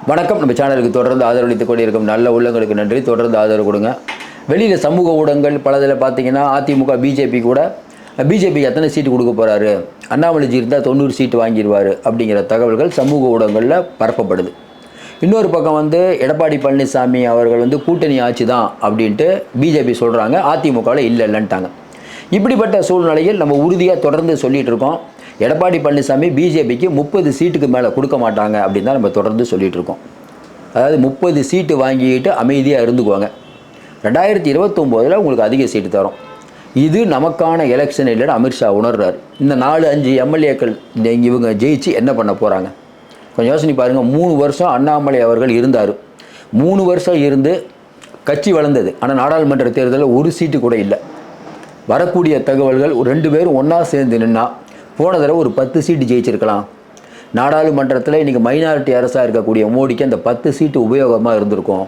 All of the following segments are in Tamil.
வணக்கம். நம்ம சேனலுக்கு தொடர்ந்து ஆதரவளித்துக் கொண்டிருக்கும் நல்ல உள்ளங்களுக்கு நன்றி. தொடர்ந்து ஆதரவு கொடுங்க. வெளியில் சமூக ஊடகங்கள் பலதில் பார்த்தீங்கன்னா அதிமுக பிஜேபி கூட பிஜேபிக்கு எத்தனை சீட்டு கொடுக்க போகிறாரு, அண்ணாமலைஜி இருந்தால் 90 சீட்டு வாங்கிடுவார் அப்படிங்கிற தகவல்கள் சமூக ஊடகங்களில் பரப்பப்படுது. இன்னொரு பக்கம் எடப்பாடி பழனிசாமி அவர்கள் கூட்டணி ஆட்சி தான் அப்படின்ட்டு பிஜேபி சொல்கிறாங்க, அதிமுகவில் இல்லைன்ட்டாங்க. இப்படிப்பட்ட சூழ்நிலையில் நம்ம உறுதியாக தொடர்ந்து சொல்லிகிட்டு இருக்கோம், எடப்பாடி பழனிசாமி பிஜேபிக்கு 30 சீட்டுக்கு மேலே கொடுக்க மாட்டாங்க அப்படின்னு தான் நம்ம தொடர்ந்து சொல்லிகிட்டு இருக்கோம். அதாவது 30 சீட்டு வாங்கிட்டு அமைதியாக இருந்துக்குவாங்க, 2029 உங்களுக்கு அதிக சீட்டு தரும், இது நமக்கான எலெக்ஷன் இல்லைன்னு அமித்ஷா உணர்றாரு. இந்த 4-5 எம்எல்ஏக்கள் இவங்க ஜெயிச்சு என்ன பண்ண போகிறாங்க கொஞ்சம் யோசனை பாருங்கள். 3 வருஷம் அண்ணாமலை அவர்கள் இருந்தார். 3 வருஷம் இருந்து கட்சி வளர்ந்தது. ஆனால் நாடாளுமன்ற தேர்தலில் ஒரு சீட்டு கூட இல்லை. வரக்கூடிய தகவல்கள் 2 பேரும் ஒன்றா சேர்ந்து நின்னா போன தடவை ஒரு 10 சீட்டு ஜெயிச்சிருக்கலாம். நாடாளுமன்றத்தில் இன்றைக்கி மைனாரிட்டி அரசாக இருக்கக்கூடிய மோடிக்கு அந்த 10 சீட்டு உபயோகமாக இருந்திருக்கும்.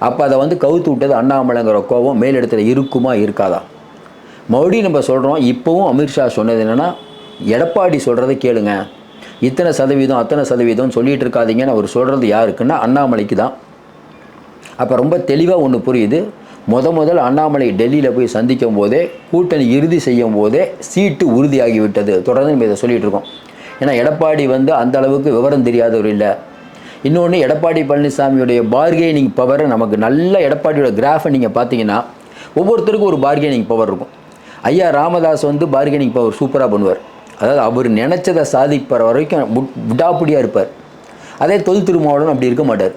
அப்போ அதை கவுத்து விட்டது அண்ணாமலைங்கிற கோபம் மேலிடத்தில் இருக்குமா இருக்காதா? மறுபடியும் நம்ம சொல்கிறோம், இப்போவும் அமித்ஷா சொன்னது என்னென்னா, எடப்பாடி சொல்கிறத கேளுங்க, இத்தனை சதவீதம் அத்தனை சதவீதம் சொல்லிகிட்டு இருக்காதீங்கன்னு அவர் சொல்கிறது யாருக்குன்னா அண்ணாமலைக்கு தான். அப்போ ரொம்ப தெளிவாக ஒன்று புரியுது. முதல் அண்ணாமலை டெல்லியில் போய் சந்திக்கும் போதே, கூட்டணி இறுதி செய்யும் போதே சீட்டு உறுதியாகிவிட்டது. தொடர்ந்து நம்ம இதை சொல்லிகிட்டு இருக்கோம். ஏன்னா எடப்பாடி அந்த அளவுக்கு விவரம் தெரியாதவர் இல்லை. இன்னொன்று, எடப்பாடி பழனிசாமியுடைய பார்கெனிங் பவரை நமக்கு நல்ல எடப்பாடியோட கிராஃபை நீங்கள் பார்த்தீங்கன்னா ஒவ்வொருத்தருக்கும் ஒரு பார்கெனிங் பவர் இருக்கும். ஐயா ராமதாஸ் பார்கெனிங் பவர் சூப்பராக பண்ணுவார். அதாவது அவர் நினச்சதை சாதிப்பற வரைக்கும் விடாப்பிடியாக இருப்பார். அதே தொல் திருமாவளவன் அப்படி இருக்க மாட்டார்.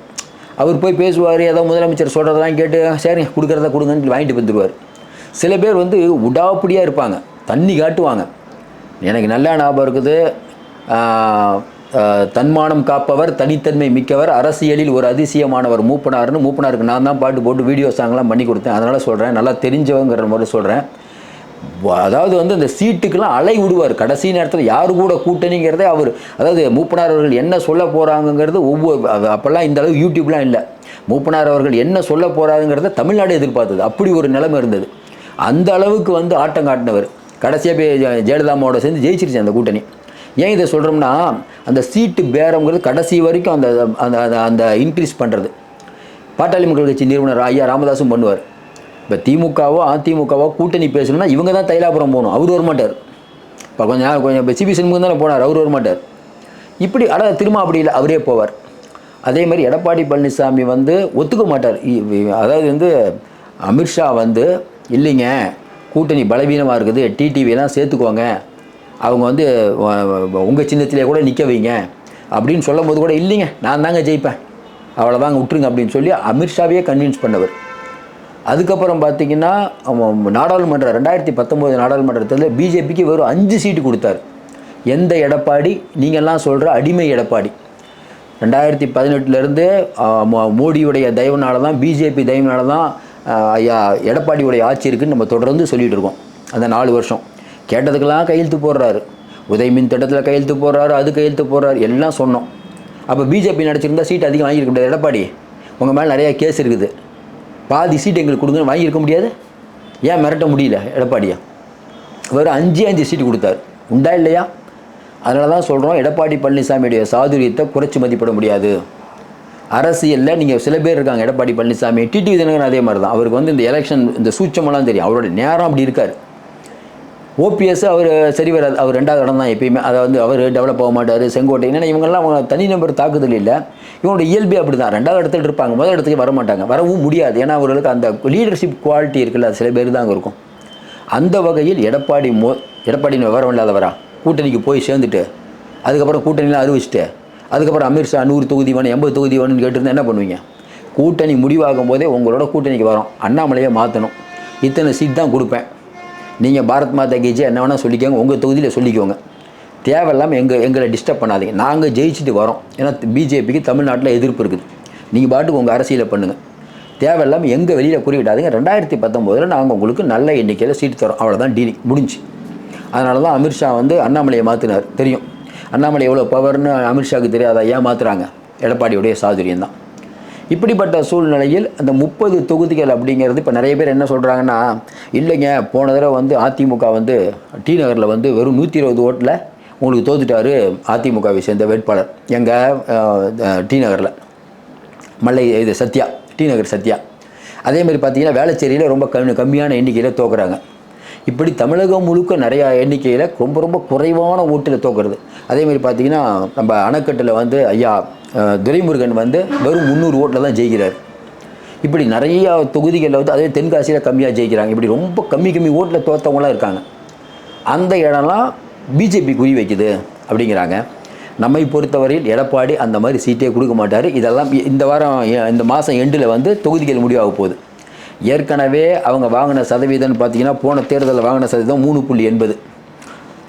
அவர் போய் பேசுவார், ஏதோ முதலமைச்சர் சொல்கிறதெல்லாம் கேட்டு சரி கொடுக்குறத கொடுங்கன்னு வாங்கிட்டு வந்துடுவார். சில பேர் விடாப்பிடியாக இருப்பாங்க, தண்ணி காட்டுவாங்க. எனக்கு நல்லா ஞாபகம் இருக்குது, தன்மானம் காப்பவர் தனித்தன்மை மிக்கவர், அரசியலில் ஒரு அதிசயமானவர் மூப்பனாருக்கு நான் தான் பாட்டு போட்டு வீடியோ சாங்லாம் பண்ணி கொடுத்தேன். அதனால் சொல்கிறேன், நல்லா தெரிஞ்சவங்கிற மாதிரி சொல்கிறேன். அதாவது அந்த சீட்டுக்கெல்லாம் அலை விடுவார். கடைசி நேரத்தில் யாரு கூட கூட்டணிங்கிறதே அவர், அதாவது மூப்பனார் அவர்கள் என்ன சொல்ல போகிறாங்கிறது அப்போல்லாம் இந்த அளவு யூடியூப்லாம் இல்லை. மூப்பனார் அவர்கள் என்ன சொல்ல போகிறாருங்கிறத தமிழ்நாடு எதிர்பார்த்தது. அப்படி ஒரு நிலைமை இருந்தது. அந்த அளவுக்கு ஆட்டம் காட்டினவர். கடைசியாக போய் ஜெயலலிதாமாவோட சேர்ந்து ஜெயிச்சிருச்சு அந்த கூட்டணி. ஏன் இதை சொல்கிறோம்னா, அந்த சீட்டு பேரங்கிறது கடைசி வரைக்கும் அந்த இன்க்ரீஸ் பண்ணுறது பாட்டாளி மக்கள் கட்சி நிறுவனர் ஐயா ராமதாஸும் பண்ணுவார். இப்போ திமுகவோ அதிமுகவோ கூட்டணி பேசணும்னா இவங்க தான் தைலாபுரம் போகணும், அவர் வரமாட்டார். இப்போ கொஞ்சம் இப்போ சிபி சண்முகம் தானே போனார், அவர் வரமாட்டார். இப்படி திரும்ப அப்படி இல்லை, அவரே போவார். அதே மாதிரி எடப்பாடி பழனிசாமி ஒத்துக்க மாட்டார். அதாவது அமித்ஷா இல்லைங்க கூட்டணி பலவீனமாக இருக்குது, டிடிவியெல்லாம் சேர்த்துக்கோங்க, அவங்க உங்கள் சின்னத்திலே கூட நிற்க வைங்க அப்படின்னு சொல்லும் போது கூட இல்லைங்க நான் தாங்க ஜெயிப்பேன், அவ்வளோதாங்க விட்டுருங்க அப்படின்னு சொல்லி அமித்ஷாவையே கன்வின்ஸ் பண்ணவர். அதுக்கப்புறம் பார்த்திங்கன்னா நாடாளுமன்ற 2019 நாடாளுமன்றத்தில் பிஜேபிக்கு வெறும் 5 சீட்டு கொடுத்தார். எந்த எடப்பாடி? நீங்கள்லாம் சொல்கிற அடிமை எடப்பாடி. 2018 மோடியுடைய தயவுனால தான், பிஜேபி தயவுனால தான் ஐயா எடப்பாடியுடைய ஆட்சி இருக்குதுன்னு நம்ம தொடர்ந்து சொல்லிகிட்டு இருக்கோம். அந்த 4 வருஷம் கேட்டதுக்கெல்லாம் கையெழுத்து போடுறாரு. உதயமின் திட்டத்தில் கையெழுத்து போடுறாரு, அது கையெழுத்து போடுறாரு, எல்லாம் சொன்னோம். அப்போ பிஜேபி நடிச்சிருந்தா சீட் அதிகம் வாங்கியிருக்க முடியாது. எடப்பாடி உங்கள் மேலே நிறையா கேஸ் இருக்குது, பாதி சீட் எங்களுக்கு கொடுங்கன்னு வாங்கியிருக்க முடியாது. ஏன் மிரட்ட முடியல எடப்பாடியா? வெறும் 5 சீட்டு கொடுத்தாரு. உண்டா இல்லையா? அதனால தான் சொல்கிறோம், எடப்பாடி பழனிசாமியுடைய சாதுரியத்தை குறைச்சி மதிப்பிட முடியாது. அரசியலில் நீங்கள் சில பேர் இருக்காங்க, எடப்பாடி பழனிசாமி, டிடிவி தினகரன் அதே மாதிரி தான். அவருக்கு இந்த எலெக்ஷன் இந்த சூட்சமெல்லாம் தெரியும், அவரோட நேரம் அப்படி இருக்கார். ஓபிஎஸ் அவர் சரி வராது, அவர் 2வது இடம் தான் எப்பயுமே. அதை அவர் டெவலப் ஆக மாட்டார். செங்கோட்டை என்னென்னா இவங்கெல்லாம் தனிநபர் தாக்குதல் இல்லை, இவங்களோட இயல்பே அப்படி தான். 2வது இடத்துல இருப்பாங்க, முதல் இடத்துக்கு வர மாட்டாங்க, வரவும் முடியாது. ஏன்னா அவர்களுக்கு அந்த லீடர்ஷிப் குவாலிட்டி இருக்குல்ல, சில பேர் தான் அங்கே இருக்கும். அந்த வகையில் எடப்பாடின்னு விவரம் இல்லாதவரா கூட்டணிக்கு போய் சேர்ந்துட்டு அதுக்கப்புறம் கூட்டணிலாம் அறிவிச்சிட்டு அதுக்கப்புறம் அமித்ஷா 100 தொகுதி வேணும் 80 தொகுதி வேணும்னு கேட்டிருந்தா என்ன பண்ணுவீங்க? கூட்டணி முடிவாகும் போதே உங்களோட கூட்டணிக்கு வரோம், அண்ணாமலையை மாற்றணும், இத்தனை சீட் தான் கொடுப்பேன், நீங்கள் பாரத் மாதா கி ஜெய் என்ன வேணால் சொல்லிக்கோங்க, உங்கள் தொகுதியில் சொல்லிக்கோங்க, தேவையில்லாமல் எங்களை டிஸ்டர்ப் பண்ணாதீங்க, நாங்கள் ஜெயிச்சுட்டு வரோம். ஏன்னா பிஜேபிக்கு தமிழ்நாட்டில் எதிர்ப்பு இருக்குது, நீங்கள் பாட்டுக்கு உங்கள் அரசியலை பண்ணுங்கள், தேவையில்லாமல் எங்கள் வெளியில் குறிவிடாதீங்க, 2019 நாங்கள் உங்களுக்கு நல்ல எண்ணிக்கையில் சீட்டு தரோம், அவ்வளோதான், டீலிங் முடிஞ்சு. அதனால தான் அமித்ஷா அண்ணாமலையை மாற்றினார். தெரியும் அண்ணாமலை எவ்வளோ பவர்னு அமித்ஷாவுக்கு தெரியாதா? ஏன் மாற்றுறாங்க? எடப்பாடியுடைய சாதுரியம் தான். இப்படிப்பட்ட சூழ்நிலையில் அந்த 30 தொகுதிகள் அப்படிங்கிறது இப்போ நிறைய பேர் என்ன சொல்கிறாங்கன்னா, இல்லைங்க போன தடவை அதிமுக டி நகரில் வெறும் 120 ஓட்டில் உங்களுக்கு தோத்துட்டார் அதிமுகவை சேர்ந்த வேட்பாளர் எங்கள் டி நகரில். இது சத்யா, டி நகர் சத்யா. அதேமாதிரி பார்த்தீங்கன்னா வேளச்சேரியில் ரொம்ப கம்மியான எண்ணிக்கையில் தோக்குறாங்க. இப்படி தமிழகம் முழுக்க நிறையா எண்ணிக்கையில் ரொம்ப ரொம்ப குறைவான ஓட்டில் தோக்குறது. அதேமாதிரி பார்த்தீங்கன்னா நம்ம அணைக்கட்டில் வந்து ஐயா துரைமுருகன் வந்து வெறும் 300 ஓட்டில் தான் ஜெயிக்கிறார். இப்படி நிறையா தொகுதிகளில் வந்து அதே தென்காசியில் கம்மியாக ஜெயிக்கிறாங்க. இப்படி ரொம்ப கம்மி ஓட்டில் தோற்றவங்களாம் இருக்காங்க. அந்த இடம்லாம் பிஜேபி குறி வைக்குது அப்படிங்கிறாங்க. நம்மை பொறுத்தவரையில் எடப்பாடி அந்த மாதிரி சீட்டே கொடுக்க மாட்டார். இதெல்லாம் இந்த மாதம் எண்டில் வந்து தொகுதிகள் முடிவாக போகுது. ஏற்கனவே அவங்க வாங்கின சதவீதம்னு பார்த்தீங்கன்னா போன தேர்தலில் வாங்கின சதவீதம் 3.80,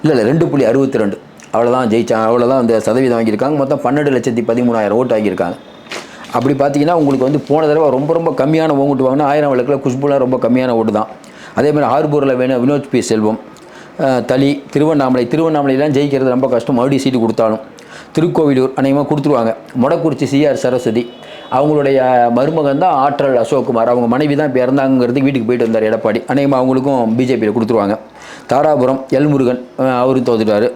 இல்லை 2.62, அவ்வளோதான் ஜெயிச்சாங்க. அவ்வளோதான் அந்த சதவீதம் வாங்கியிருக்காங்க. மொத்தம் 12,13,000 ஓட்டு வாங்கியிருக்காங்க. அப்படி பார்த்தீங்கன்னா உங்களுக்கு வந்து போன தடவை ரொம்ப ரொம்ப கம்மியான ஓட்டு வாங்கினா 1000 விளக்கில் குஷ்புலாம் ரொம்ப கம்மியான ஓட்டு தான். அதேமாதிரி ஆர்பூரில் வினோத் பி செல்வம், தளி, திருவண்ணாமலையெல்லாம் ஜெயிக்கிறது ரொம்ப கஷ்டம். மறுபடியும் சீட்டு கொடுத்தாலும் திருக்கோவிலூர் அநேகமாக கொடுத்துருவாங்க. மொடக்குறிச்சி சிஆர் சரஸ்வதி, அவங்களுடைய மருமகன் தான் ஆற்றல் அசோக்குமார், அவங்க மனைவி தான் இப்போ இறந்தாங்கிறதுக்கு வீட்டுக்கு போயிட்டு வந்தார் எடப்பாடி. அநேகமாக அவங்களுக்கும் பிஜேபியில் கொடுத்துருவாங்க. தாராபுரம் எல்முருகன் அவரும் தோத்துட்டார்.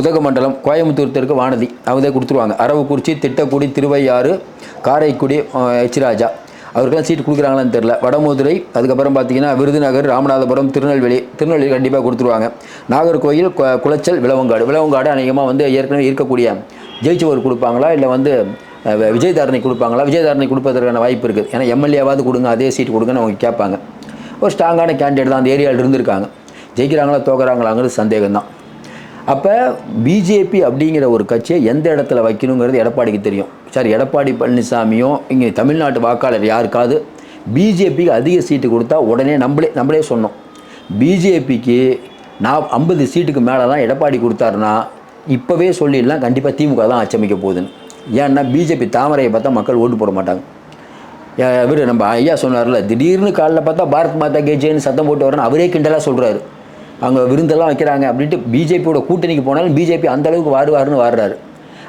உதகமண்டலம் கோயம்புத்தூர் தெற்கு வானதி அவங்களே கொடுத்துருவாங்க. அரவக்குறிச்சி, திட்டக்குடி, திருவையாறு, காரைக்குடி எச்ராஜா அவருக்கெல்லாம் சீட்டு கொடுக்குறாங்களான்னு தெரில. வடமதுரை, அதுக்கப்புறம் பார்த்தீங்கன்னா விருதுநகர், ராமநாதபுரம், திருநெல்வேலி கண்டிப்பாக கொடுத்துருவாங்க. நாகர்கோயில், குளச்சல், விளவங்காடு அநேகமாக வந்து ஏற்கனவே இருக்கக்கூடிய ஜெயிச்சவர் கொடுப்பாங்களா, இல்லை வந்து விஜயதாரணை கொடுப்பாங்களா? விஜயதாரணை கொடுப்பதற்கான வாய்ப்பு இருக்குது. ஏன்னா எம்எல்ஏவாவது கொடுங்க, அதே சீட்டு கொடுங்கன்னு அவங்க கேட்பாங்க. ஒரு ஸ்ட்ராங்கான கேண்டிடேட் தான் அந்த ஏரியாவில் இருந்திருக்காங்க. ஜெயிக்கிறாங்களா தோக்குறாங்களாங்கிறது சந்தேகம்தான். அப்போ பிஜேபி அப்படிங்கிற ஒரு கட்சியை எந்த இடத்துல வைக்கணுங்கிறது எடப்பாடிக்கு தெரியும். சார், எடப்பாடி பழனிசாமியும் இங்கே தமிழ்நாட்டு வாக்காளர் யாருக்காவது பிஜேபிக்கு அதிக சீட்டு கொடுத்தா உடனே நம்மளே சொன்னோம், பிஜேபிக்கு 50 சீட்டுக்கு மேலே தான் எடப்பாடி கொடுத்தாருன்னா இப்போவே சொல்லிடலாம் கண்டிப்பாக திமுக தான் ஆட்சமிக்க போகுதுன்னு. ஏன்னா பிஜேபி தாமரையை பார்த்தா மக்கள் ஓட்டு போட மாட்டாங்க. இவர் நம்ம ஐயா சொன்னார்ல, திடீர்னு காலையில் பார்த்தா பாரத் மாதா கே ஜெயின்னு சத்தம் போட்டு வரேன்னு அவரே கிண்டலாக சொல்கிறாரு. அவங்க விருந்தெல்லாம் வைக்கிறாங்க அப்படின்ட்டு பிஜேபியோட கூட்டணிக்கு போனாலும் பிஜேபி அந்தளவுக்கு வாருன்னு வாடுறாரு.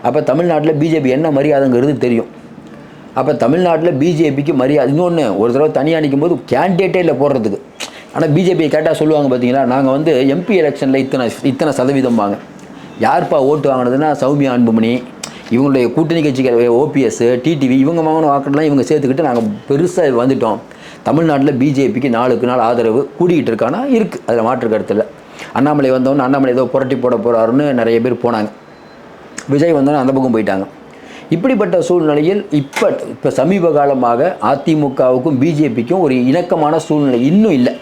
அப்போ தமிழ்நாட்டில் பிஜேபி என்ன மரியாதைங்கிறது தெரியும். அப்போ தமிழ்நாட்டில் பிஜேபிக்கு மரியாதை. இன்னொன்று, ஒரு தடவை தனியாக நிற்கும் போது கேண்டிடேட்டே இல்லை போடுறதுக்கு. ஆனால் பிஜேபியை கேட்டால் சொல்லுவாங்க, பார்த்தீங்களா, நாங்கள் வந்து எம்பி எலெக்ஷனில் இத்தனை சதவீதம் வாங்க. யார்ப்பா ஓட்டு வாங்கினதுன்னா சௌமியா அன்புமணி, இவங்களுடைய கூட்டணி கட்சிகள் ஓபிஎஸ், டிடிவி, இவங்க வாங்கின வாக்கெல்லாம் இவங்க சேர்த்துக்கிட்டு நாங்கள் பெருசாக வந்துட்டோம். தமிழ்நாட்டில் பிஜேபிக்கு நாளுக்கு நாள் ஆதரவு கூடிக்கிட்டு இருக்கானா இருக்குது, அதில் மாற்று கருத்தில். அண்ணாமலை வந்தவொன்னு அண்ணாமலை ஏதோ புரட்டி போட போகிறாருன்னு நிறைய பேர் போனாங்க. விஜய் வந்தோன்னு அந்த பக்கம் போயிட்டாங்க. இப்படிப்பட்ட சூழ்நிலையில் இப்போ சமீப காலமாக அதிமுகவுக்கும் பிஜேபிக்கும் ஒரு இணக்கமான சூழ்நிலை இன்னும் இல்லை.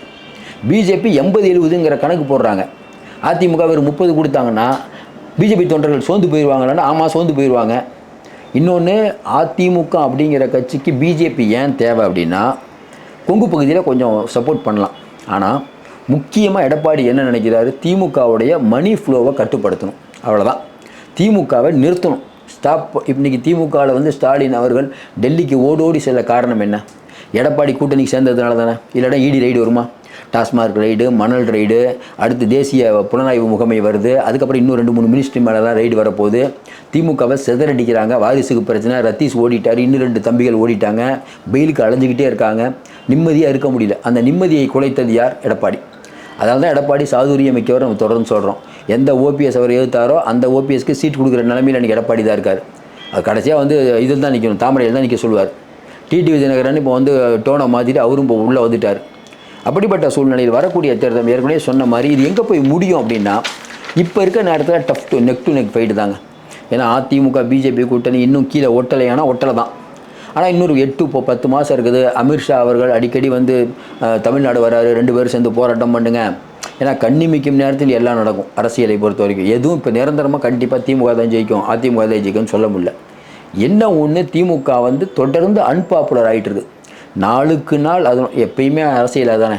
பிஜேபி 80-70ங்கிற கணக்கு போடுறாங்க. அதிமுக வெறும் 30 கொடுத்தாங்கன்னா பிஜேபி தொண்டர்கள் சோர்ந்து போயிடுவாங்களான்னா ஆமாம், சோர்ந்து போயிடுவாங்க. இன்னொன்று, அதிமுக அப்படிங்கிற கட்சிக்கு பிஜேபி ஏன் தேவை அப்படின்னா, கொங்கு பகுதியில் கொஞ்சம் சப்போர்ட் பண்ணலாம். ஆனால் முக்கியமாக எடப்பாடி என்ன நினைக்கிறாரு, திமுகவுடைய மணி ஃப்ளோவை கட்டுப்படுத்தணும், அவ்வளோதான். திமுகவை நிறுத்தணும், ஸ்டாப். இன்றைக்கி திமுகவில் வந்து ஸ்டாலின் அவர்கள் டெல்லிக்கு ஓடோடி செல்ல காரணம் என்ன? எடப்பாடி கூட்டணிக்கு சேர்ந்ததுனால தானே. இல்லைனா இடி ரைடு வருமா? டாஸ்மார்க் ரைடு, மணல் ரைடு, அடுத்து தேசிய புலனாய்வு முகமை வருது. அதுக்கப்புறம் இன்னும் 2-3 மினிஸ்ட்ரி மேலெலாம் ரைடு வரப்போகுது. திமுகவை சிதறடிக்கிறாங்க. வாரிசுக்கு பிரச்சனை, ரத்தீஷ் ஓடிட்டார், இன்னும் 2 தம்பிகள் ஓடிட்டாங்க, பெயிலுக்கு அலைஞ்சிக்கிட்டே இருக்காங்க. நிம்மதியாக இருக்க முடியல. அந்த நிம்மதியை குலைத்தது யார்? எடப்பாடி. அதனால தான் எடப்பாடி சாதுரியம் மிக்கவர் நம்ம தொடர்ந்து சொல்கிறோம். எந்த ஓபிஎஸ் அவர் எதிர்த்தாரோ அந்த ஓபிஎஸ்க்கு சீட் கொடுக்குற நிலைமையில் இன்றைக்கி எடப்பாடி தான் இருக்கார். அது கடைசியாக வந்து இதில் தான் நிற்கணும், தாமரையில் தான் நிற்க சொல்லுவார். டிடிவி தினகரன் இப்போ வந்து டோனை மாற்றிட்டு அவரும் இப்போ உள்ளே வந்துட்டார். அப்படிப்பட்ட சூழ்நிலையில் வரக்கூடிய தேர்தல் ஏற்கனவே சொன்ன மாதிரி இது எங்கே போய் முடியும் அப்படின்னா, இப்போ இருக்க நேரத்தில் நெக் டு நெக் ஃபைட்டு தாங்க. ஏன்னா அதிமுக பிஜேபி கூட்டணி இன்னும் கீழே ஒட்டலை தான். ஆனால் இன்னொரு 8-10 மாதம் இருக்குது. அமித்ஷா அவர்கள் அடிக்கடி வந்து தமிழ்நாடு வராரு, 2 பேரும் சேர்ந்து போராட்டம் பண்ணுங்க. ஏன்னா கண்ணிமிக்கும் நேரத்தில் எல்லாம் நடக்கும். அரசியலை பொறுத்த வரைக்கும் எதுவும் இப்போ நிரந்தரமாக கண்டிப்பாக திமுக தான் ஜெயிக்கும், அதிமுக தான் ஜெயிக்கும்னு சொல்ல முடியல. என்ன ஒன்று, திமுக வந்து தொடர்ந்து அன்பாப்புலர் ஆகிட்டு இருக்குது. நாளுக்கு நாள் அது எப்பயுமே அரசியலாக தானே.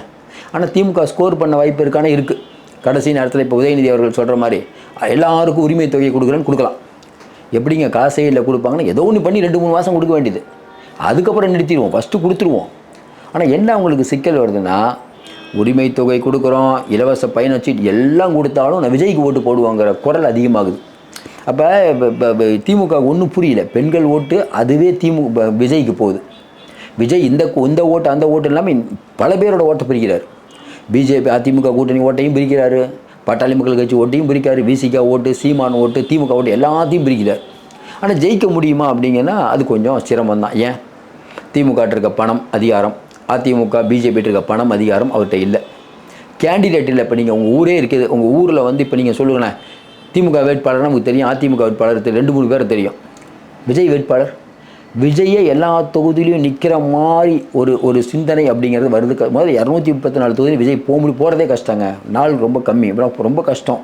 ஆனால் திமுக ஸ்கோர் பண்ண வாய்ப்பு இருக்கானே இருக்குது. கடைசி நேரத்தில் இப்போ உதயநிதி அவர்கள் சொல்கிற மாதிரி எல்லாருக்கும் உரிமை தொகையை கொடுக்கலாம். எப்படிங்க காசே இல்லை கொடுப்பாங்கன்னா ஏதோ ஒன்று பண்ணி 2-3 மாதம் கொடுக்க வேண்டியது, அதுக்கப்புறம் நிறுத்திடுவோம், ஃபஸ்ட்டு கொடுத்துருவோம். ஆனால் என்ன அவங்களுக்கு சிக்கல் வருதுன்னா, உரிமை தொகை கொடுக்குறோம், இலவச பயண சீட் எல்லாம் கொடுத்தாலும் நான் விஜய்க்கு ஓட்டு போடுவாங்கிற குரல் அதிகமாகுது. அப்போ திமுக ஒன்றும் புரியல. பெண்கள் ஓட்டு அதுவே விஜய்க்கு போகுது. விஜய் இந்த ஓட்டு அந்த ஓட்டு இல்லாமல் பல பேரோட ஓட்டை பிரிக்கிறார். பிஜேபி அதிமுக கூட்டணி ஓட்டையும் பிரிக்கிறாரு, பாட்டாளி மக்கள் கட்சி ஓட்டையும் பிரிக்கிறார், விசிகா ஓட்டு, சீமான் ஓட்டு, திமுக ஓட்டு எல்லாத்தையும் பிரிக்கிறார். ஆனால் ஜெயிக்க முடியுமா அப்படிங்கன்னா அது கொஞ்சம் சிரமம் தான். ஏன்? திமுக இருக்க பணம் அதிகாரம், அதிமுக பிஜேபி இருக்க பணம் அதிகாரம் அவர்கிட்ட இல்லை. கேண்டிடேட் இல்லை. இப்போ நீங்கள் உங்கள் ஊரே இருக்குது, உங்கள் ஊரில் வந்து இப்போ நீங்கள் சொல்லுங்களேன், திமுக வேட்பாளர் நமக்கு தெரியும், அதிமுக வேட்பாளர் 2-3 பேர் தெரியும். விஜய் வேட்பாளர், விஜயை எல்லா தொகுதியிலையும் நிற்கிற மாதிரி ஒரு சிந்தனை அப்படிங்கிறது வருது. முதல்ல 234 தொகுதி விஜய் போகிறதே கஷ்டங்க. நாள் ரொம்ப கம்மி, ரொம்ப கஷ்டம்.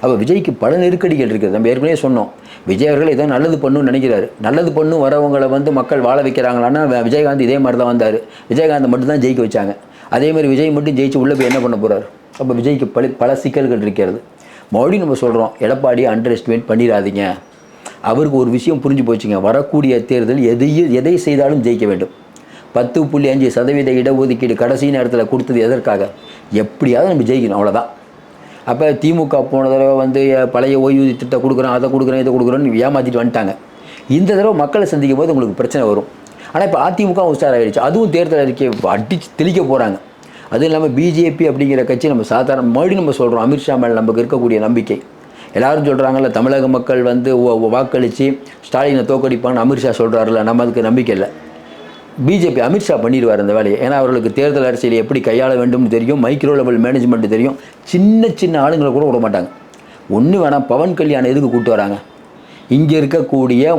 அப்போ விஜய்க்கு பல நெருக்கடிகள் இருக்குது. நம்ம ஏற்கனவே சொன்னோம், விஜய் அவர்கள் ஏதோ நல்லது பண்ணணும்னு நினைக்கிறாரு. நல்லது பண்ணு வரவங்களை வந்து மக்கள் வாழ வைக்கிறாங்களான்னா விஜயகாந்த் இதே மாதிரி தான் வந்தார். விஜயகாந்த் மட்டும் தான் ஜெயிக்க வச்சாங்க. அதேமாதிரி விஜய் மட்டும் ஜெயிச்சு உள்ளே போய் என்ன பண்ண போகிறார்? அப்போ விஜய்க்கு பல சிக்கல்கள் இருக்கிறது. மறுபடியும் நம்ம சொல்கிறோம், எடப்பாடியை அண்டர் எஸ்டிமேட் பண்ணிடாதீங்க. அவருக்கு ஒரு விஷயம் புரிஞ்சு போச்சுங்க, வரக்கூடிய தேர்தல் எதை செய்தாலும் ஜெயிக்க வேண்டும். 10.5% இடஒதுக்கீடு கடைசி நேரத்தில் கொடுத்தது எதற்காக? எப்படியாவது நம்ம ஜெயிக்கணும், அவ்வளோதான். அப்போ திமுக போன தடவை வந்து பழைய ஓய்வூதிய திட்டம் கொடுக்குறோம், அதை கொடுக்குறோம், இதை கொடுக்குறோன்னு ஏமாற்றிட்டு வந்துட்டாங்க. இந்த தடவை மக்களை சந்திக்கும் போது உங்களுக்கு பிரச்சனை வரும். ஆனால் இப்போ அதிமுக உஷார் ஆகிடுச்சு. அதுவும் தேர்தல் அறிக்கை அடித்து தெளிக்க போகிறாங்க. அதுவும் இல்லாமல் பிஜேபி அப்படிங்கிற கட்சி நம்ம சாதாரண மறுபடியும் நம்ம சொல்கிறோம், அமித்ஷா மேலே நமக்கு இருக்கக்கூடிய நம்பிக்கை. எல்லோரும் சொல்கிறாங்கல்ல, தமிழக மக்கள் வந்து வாக்களித்து ஸ்டாலினை தோக்கடிப்பான்னு அமித்ஷா சொல்கிறாருல்ல, நம்ம அதுக்கு நம்பிக்கை இல்லை. பிஜேபி அமித்ஷா பண்ணிடுவார் அந்த வேலையை. ஏன்னா அவர்களுக்கு தேர்தல் அரசியலை எப்படி கையாள வேண்டும்னு தெரியும், மைக்ரோ லெவல் மேனேஜ்மெண்ட்டு தெரியும். சின்ன ஆளுங்களை கூட விட மாட்டாங்க. ஒன்று வேணால் பவன் கல்யாணம் எதுக்கு கூப்பிட்டு வராங்க? இங்கே இருக்கக்கூடிய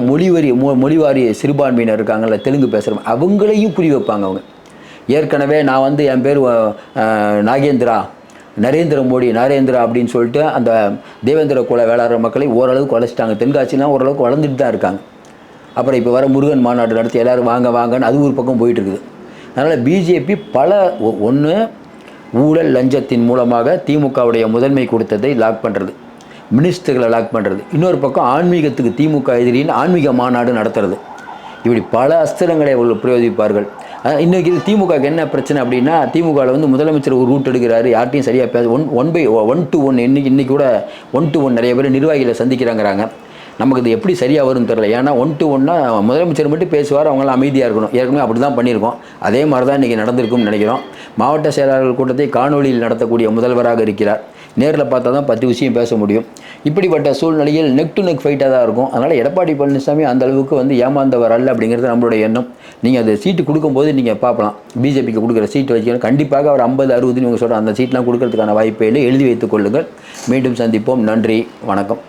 மொழிவாரி சிறுபான்மையினர் இருக்காங்கல்ல, தெலுங்கு பேசுகிறவங்க, அவங்களையும் புரி வைப்பாங்க அவங்க. ஏற்கனவே நான் வந்து என் பேர் நரேந்திரா அப்படின்னு சொல்லிட்டு அந்த தேவேந்திர குல வேளாளர் மக்களை ஓரளவுக்கு வளர்ச்சிட்டாங்க. தென்காட்சிலாம் ஓரளவுக்கு வளர்ந்துட்டு தான் இருக்காங்க. அப்புறம் இப்போ வர முருகன் மாநாடு நடத்தி எல்லோரும் வாங்கன்னு அது ஒரு பக்கம் போயிட்டுருக்குது. அதனால் பிஜேபி ஒன்று ஊழல் லஞ்சத்தின் மூலமாக திமுகவுடைய முதன்மை கொடுத்ததை லாக் பண்ணுறது, மினிஸ்டர்களை லாக் பண்ணுறது. இன்னொரு பக்கம் ஆன்மீகத்துக்கு திமுக எதிரின்னு ஆன்மீக மாநாடு நடத்துறது. இப்படி பல அஸ்திரங்களை அவர்கள் பிரயோகிப்பார்கள். இன்றைக்கி திமுகவுக்கு என்ன பிரச்சனை அப்படின்னா, திமுகவில் வந்து முதலமைச்சர் ஒரு ரூட் எடுக்கிறாரு, யார்ட்டையும் சரியாக பேச 1:1 இன்றைக்கி கூட 1-1 நிறைய பேர் நிர்வாகிகளை சந்திக்கிறாங்கிறாங்க. நமக்கு இது எப்படி சரியாக வரும்னு தெரில. ஏன்னா 1-1 முதலமைச்சர் மட்டும் பேசுவார், அவங்களாம் அமைதியாக இருக்கணும். ஏற்கனவே அப்படி தான் பண்ணியிருக்கோம். அதே மாதிரி தான் இன்றைக்கி நடந்திருக்கும்னு நினைக்கிறோம். மாவட்ட செயலாளர்கள் கூட்டத்தை காணொலியில் நடத்தக்கூடிய முதல்வராக இருக்கிறார். நேரில் பார்த்தா தான் 10 விஷயம் பேச முடியும். இப்படிப்பட்ட சூழ்நிலையில் நெக் டு நெக் ஃபைட்டாக தான் இருக்கும். அதனால் எடப்பாடி பழனிசாமி அந்த அளவுக்கு வந்து ஏமாந்தவர் அல்ல அப்படிங்கிறது நம்மளுடைய எண்ணம். நீங்கள் அது சீட்டு கொடுக்கும்போது நீங்கள் பார்க்கலாம், பிஜேபிக்கு கொடுக்குற சீட்டு வச்சுக்கணும். கண்டிப்பாக அவர் 50-60 நீங்கள் சொல்கிற அந்த சீட்லாம் கொடுக்கறதுக்கான வாய்ப்பை எழுதி வைத்துக் கொள்ளுங்கள். மீண்டும் சந்திப்போம். நன்றி, வணக்கம்.